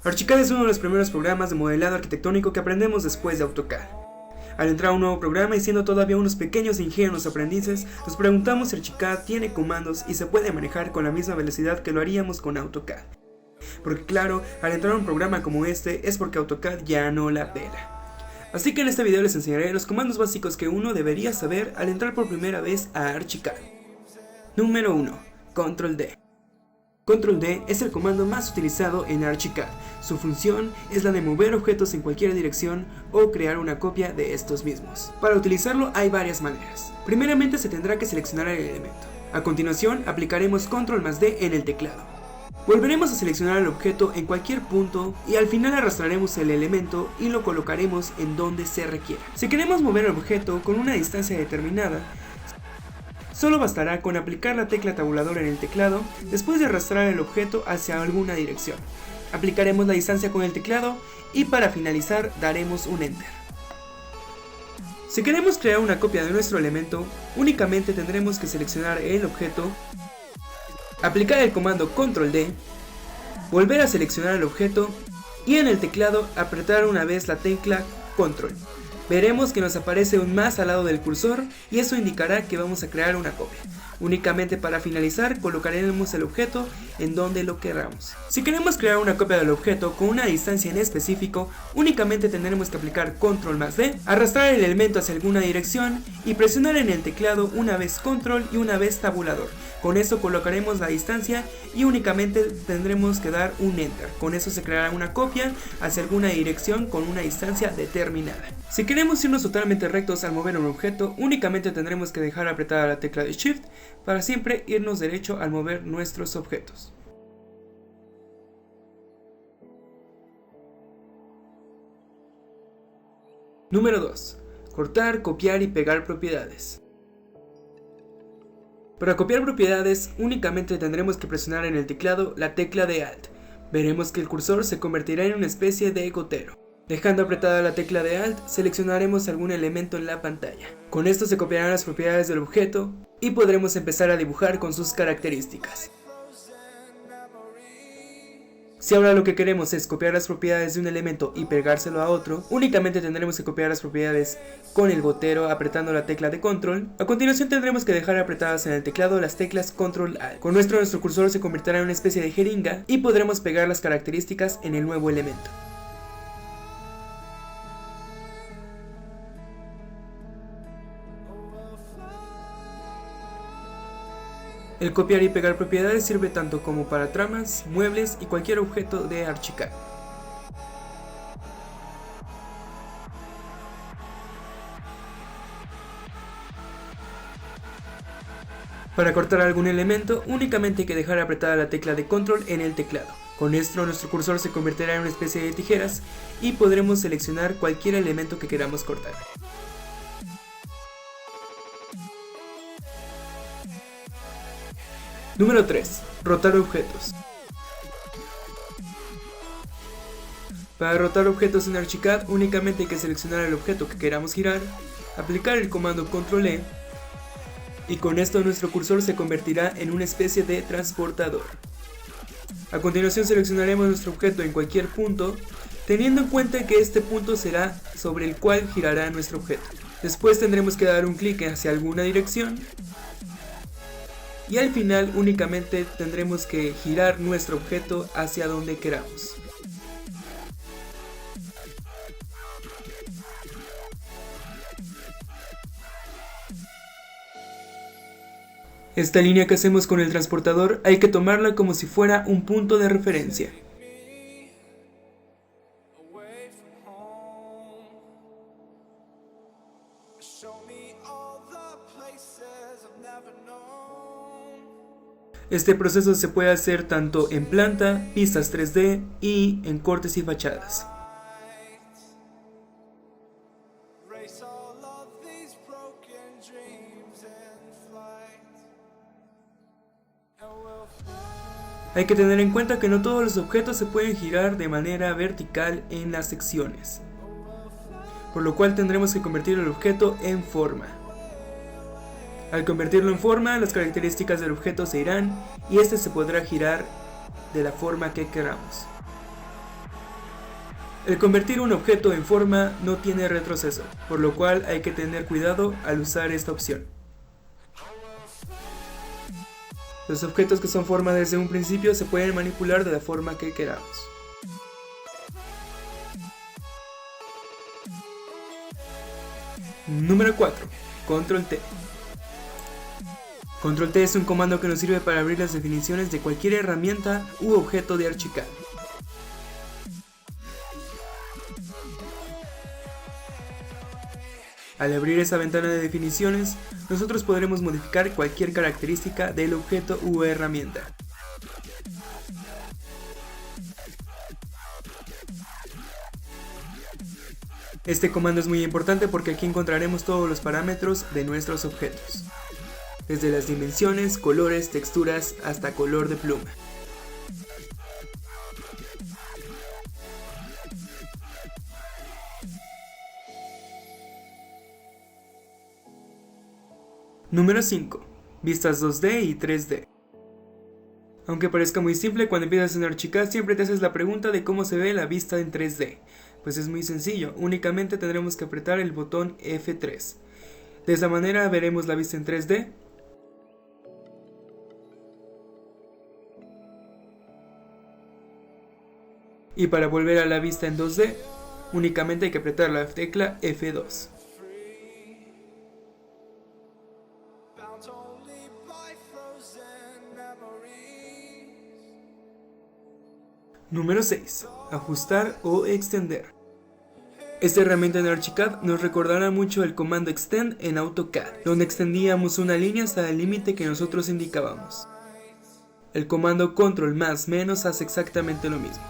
Archicad es uno de los primeros programas de modelado arquitectónico que aprendemos después de AutoCAD. Al entrar a un nuevo programa y siendo todavía unos pequeños e ingenuos aprendices, nos preguntamos si Archicad tiene comandos y se puede manejar con la misma velocidad que lo haríamos con AutoCAD. Porque claro, al entrar a un programa como este es porque AutoCAD ya no la pela. Así que en este video les enseñaré los comandos básicos que uno debería saber al entrar por primera vez a Archicad. Número 1. Control D. Control D es el comando más utilizado en Archicad. Su función es la de mover objetos en cualquier dirección o crear una copia de estos mismos. Para utilizarlo hay varias maneras. Primeramente se tendrá que seleccionar el elemento. A continuación aplicaremos Control más D en el teclado. Volveremos a seleccionar el objeto en cualquier punto y al final arrastraremos el elemento y lo colocaremos en donde se requiera. Si queremos mover el objeto con una distancia determinada, solo bastará con aplicar la tecla tabulador en el teclado después de arrastrar el objeto hacia alguna dirección. Aplicaremos la distancia con el teclado y para finalizar daremos un Enter. Si queremos crear una copia de nuestro elemento, únicamente tendremos que seleccionar el objeto, aplicar el comando Control D, volver a seleccionar el objeto y en el teclado apretar una vez la tecla Control. Veremos que nos aparece un más al lado del cursor y eso indicará que vamos a crear una copia. Únicamente para finalizar colocaremos el objeto en donde lo queramos. Si queremos crear una copia del objeto con una distancia en específico, únicamente tendremos que aplicar Control más D, arrastrar el elemento hacia alguna dirección y presionar en el teclado una vez Control y una vez tabulador. Con eso colocaremos la distancia y únicamente tendremos que dar un Enter. Con eso se creará una copia hacia alguna dirección con una distancia determinada. Si queremos irnos totalmente rectos al mover un objeto, únicamente tendremos que dejar apretada la tecla de Shift para siempre irnos derecho al mover nuestros objetos. Número 2. Cortar, copiar y pegar propiedades. Para copiar propiedades únicamente tendremos que presionar en el teclado la tecla de Alt. Veremos que el cursor se convertirá en una especie de gotero. Dejando apretada la tecla de Alt, seleccionaremos algún elemento en la pantalla. Con esto se copiarán las propiedades del objeto y podremos empezar a dibujar con sus características. Si ahora lo que queremos es copiar las propiedades de un elemento y pegárselo a otro, únicamente tendremos que copiar las propiedades con el gotero apretando la tecla de Control. A continuación tendremos que dejar apretadas en el teclado las teclas Control Alt. Con nuestro cursor se convertirá en una especie de jeringa y podremos pegar las características en el nuevo elemento. El copiar y pegar propiedades sirve tanto como para tramas, muebles y cualquier objeto de Archicad. Para cortar algún elemento, únicamente hay que dejar apretada la tecla de Control en el teclado. Con esto nuestro cursor se convertirá en una especie de tijeras y podremos seleccionar cualquier elemento que queramos cortar. Número 3. Rotar objetos. Para rotar objetos en Archicad únicamente hay que seleccionar el objeto que queramos girar, aplicar el comando Control E y con esto nuestro cursor se convertirá en una especie de transportador. A continuación seleccionaremos nuestro objeto en cualquier punto, teniendo en cuenta que este punto será sobre el cual girará nuestro objeto. Después tendremos que dar un clic hacia alguna dirección y al final únicamente tendremos que girar nuestro objeto hacia donde queramos. Esta línea que hacemos con el transportador hay que tomarla como si fuera un punto de referencia. Este proceso se puede hacer tanto en planta, pistas 3D y en cortes y fachadas. Hay que tener en cuenta que no todos los objetos se pueden girar de manera vertical en las secciones, por lo cual tendremos que convertir el objeto en forma. Al convertirlo en forma, las características del objeto se irán y este se podrá girar de la forma que queramos. El convertir un objeto en forma no tiene retroceso, por lo cual hay que tener cuidado al usar esta opción. Los objetos que son forma desde un principio se pueden manipular de la forma que queramos. Número 4. Control T. Control T es un comando que nos sirve para abrir las definiciones de cualquier herramienta u objeto de Archicad. Al abrir esa ventana de definiciones, nosotros podremos modificar cualquier característica del objeto u herramienta. Este comando es muy importante porque aquí encontraremos todos los parámetros de nuestros objetos, desde las dimensiones, colores, texturas, hasta color de pluma. Número 5. Vistas 2D y 3D. Aunque parezca muy simple, cuando empiezas en Archicad siempre te haces la pregunta de cómo se ve la vista en 3D. Pues es muy sencillo, únicamente tendremos que apretar el botón F3. De esa manera veremos la vista en 3D. Y para volver a la vista en 2D, únicamente hay que apretar la tecla F2. Número 6. Ajustar o extender. Esta herramienta en Archicad nos recordará mucho el comando extend en AutoCAD, donde extendíamos una línea hasta el límite que nosotros indicábamos. El comando control más menos hace exactamente lo mismo.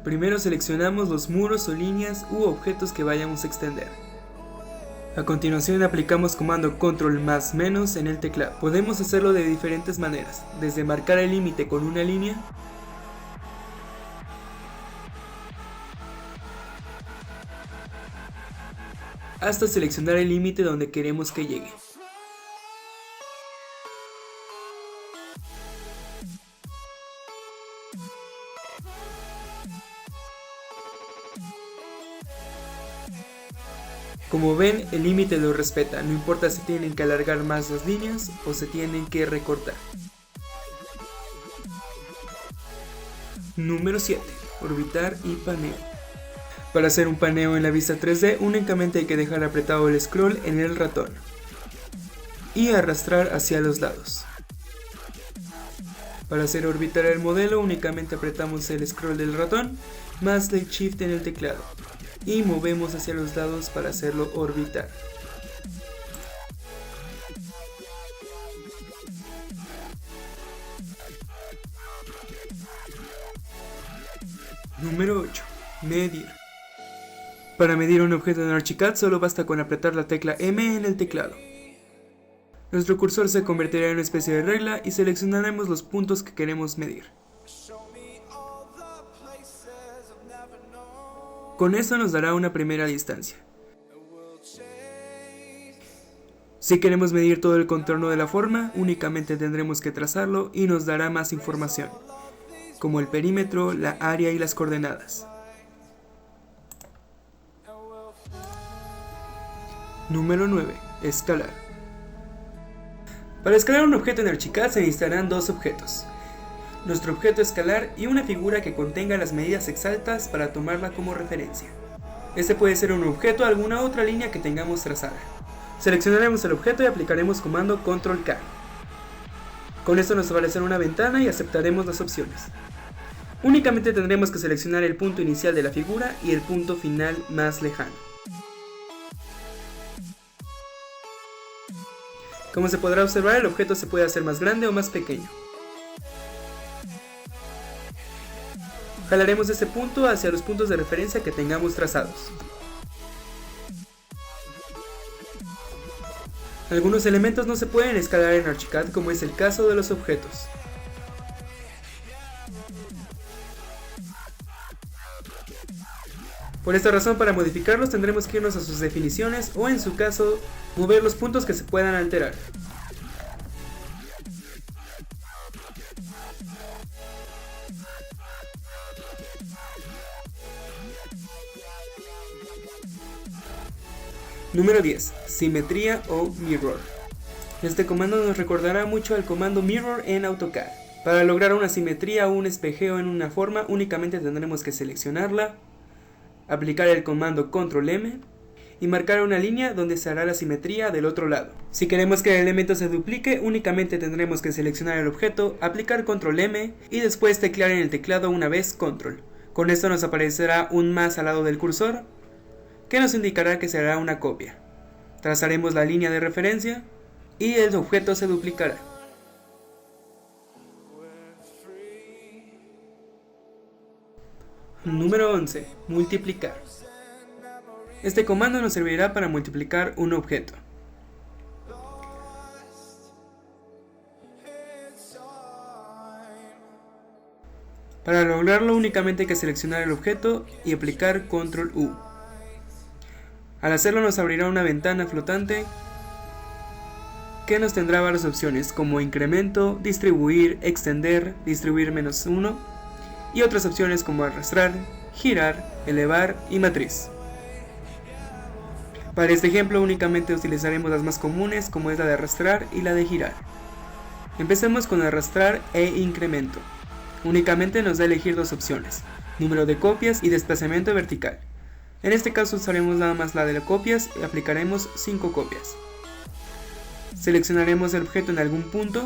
Primero seleccionamos los muros o líneas u objetos que vayamos a extender. A continuación aplicamos comando control más menos en el teclado. Podemos hacerlo de diferentes maneras, desde marcar el límite con una línea, hasta seleccionar el límite donde queremos que llegue. Como ven, el límite lo respeta, no importa si tienen que alargar más las líneas o se tienen que recortar. Número 7. Orbitar y paneo. Para hacer un paneo en la vista 3D únicamente hay que dejar apretado el scroll en el ratón y arrastrar hacia los lados. Para hacer orbitar el modelo únicamente apretamos el scroll del ratón más el shift en el teclado y movemos hacia los lados para hacerlo orbitar. Número 8. Medir. Para medir un objeto en Archicad solo basta con apretar la tecla M en el teclado. Nuestro cursor se convertirá en una especie de regla y seleccionaremos los puntos que queremos medir. Con eso nos dará una primera distancia. Si queremos medir todo el contorno de la forma, únicamente tendremos que trazarlo y nos dará más información, como el perímetro, la área y las coordenadas. Número 9. Escalar. Para escalar un objeto en Archicad se necesitarán dos objetos. Nuestro objeto escalar y una figura que contenga las medidas exactas para tomarla como referencia. Este puede ser un objeto o alguna otra línea que tengamos trazada. Seleccionaremos el objeto y aplicaremos comando Control K. Con esto nos aparecerá una ventana y aceptaremos las opciones. Únicamente tendremos que seleccionar el punto inicial de la figura y el punto final más lejano. Como se podrá observar, el objeto se puede hacer más grande o más pequeño. Jalaremos ese punto hacia los puntos de referencia que tengamos trazados. Algunos elementos no se pueden escalar en Archicad, como es el caso de los objetos. Por esta razón, para modificarlos tendremos que irnos a sus definiciones o, en su caso, mover los puntos que se puedan alterar. Número 10. Simetría o mirror. Este comando nos recordará mucho al comando mirror en AutoCAD. Para lograr una simetría o un espejeo en una forma, únicamente tendremos que seleccionarla, aplicar el comando Control M y marcar una línea donde se hará la simetría del otro lado. Si queremos que el elemento se duplique, únicamente tendremos que seleccionar el objeto, aplicar Control M y después teclear en el teclado una vez Control. Con esto nos aparecerá un más al lado del cursor, que nos indicará que será una copia. Trazaremos la línea de referencia y el objeto se duplicará. Número 11. Multiplicar. Este comando nos servirá para multiplicar un objeto. Para lograrlo únicamente hay que seleccionar el objeto y aplicar Control U. Al hacerlo nos abrirá una ventana flotante que nos tendrá varias opciones como incremento, distribuir, extender, distribuir -1 y otras opciones como arrastrar, girar, elevar y matriz. Para este ejemplo únicamente utilizaremos las más comunes como es la de arrastrar y la de girar. Empecemos con arrastrar e incremento. Únicamente nos da a elegir dos opciones, número de copias y desplazamiento vertical. En este caso usaremos nada más la de copias y aplicaremos 5 copias. Seleccionaremos el objeto en algún punto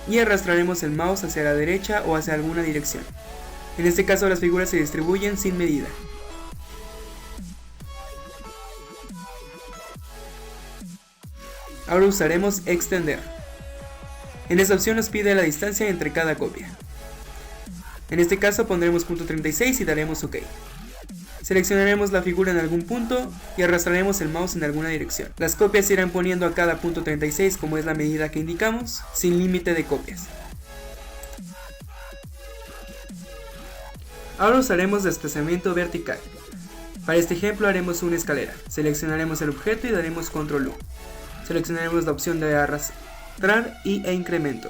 y arrastraremos el mouse hacia la derecha o hacia alguna dirección. En este caso las figuras se distribuyen sin medida. Ahora usaremos extender. En esta opción nos pide la distancia entre cada copia. En este caso pondremos punto 36 y daremos OK. Seleccionaremos la figura en algún punto y arrastraremos el mouse en alguna dirección. Las copias se irán poniendo a cada punto 36 como es la medida que indicamos, sin límite de copias. Ahora usaremos desplazamiento vertical. Para este ejemplo haremos una escalera. Seleccionaremos el objeto y daremos Control U. Seleccionaremos la opción de arrastrar e incremento.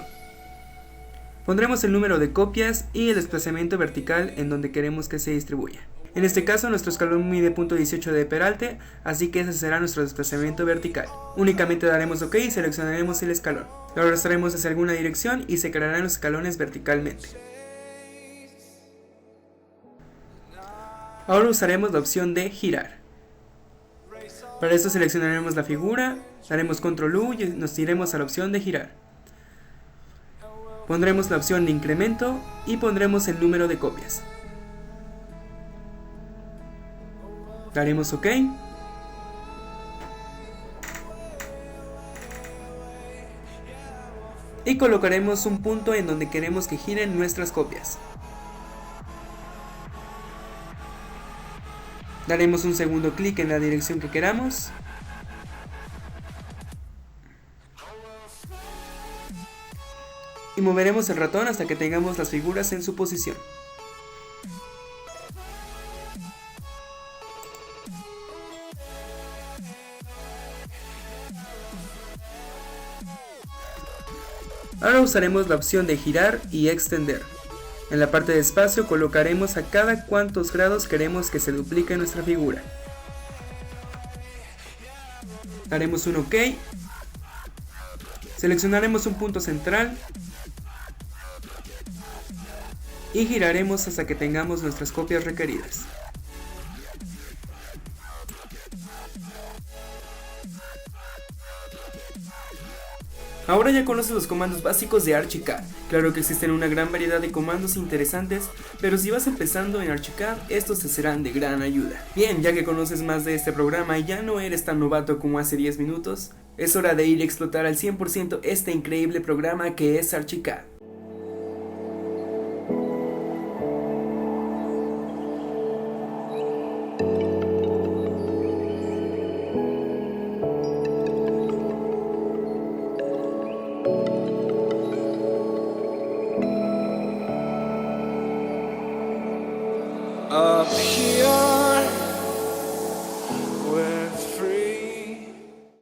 Pondremos el número de copias y el desplazamiento vertical en donde queremos que se distribuya. En este caso nuestro escalón mide .18 de peralte, así que ese será nuestro desplazamiento vertical. Únicamente daremos OK y seleccionaremos el escalón. Lo arrastraremos hacia alguna dirección y se crearán los escalones verticalmente. Ahora usaremos la opción de girar. Para esto seleccionaremos la figura, daremos Control U y nos iremos a la opción de girar. Pondremos la opción de incremento y pondremos el número de copias. Daremos OK. Y colocaremos un punto en donde queremos que giren nuestras copias. Daremos un segundo clic en la dirección que queramos. Y moveremos el ratón hasta que tengamos las figuras en su posición. Ahora usaremos la opción de girar y extender. En la parte de espacio colocaremos a cada cuantos grados queremos que se duplique nuestra figura. Haremos un OK. Seleccionaremos un punto central. Y giraremos hasta que tengamos nuestras copias requeridas. Ahora ya conoces los comandos básicos de Archicad. Claro que existen una gran variedad de comandos interesantes, pero si vas empezando en Archicad, estos te serán de gran ayuda. Bien, ya que conoces más de este programa y ya no eres tan novato como hace 10 minutos, es hora de ir a explotar al 100% este increíble programa que es Archicad.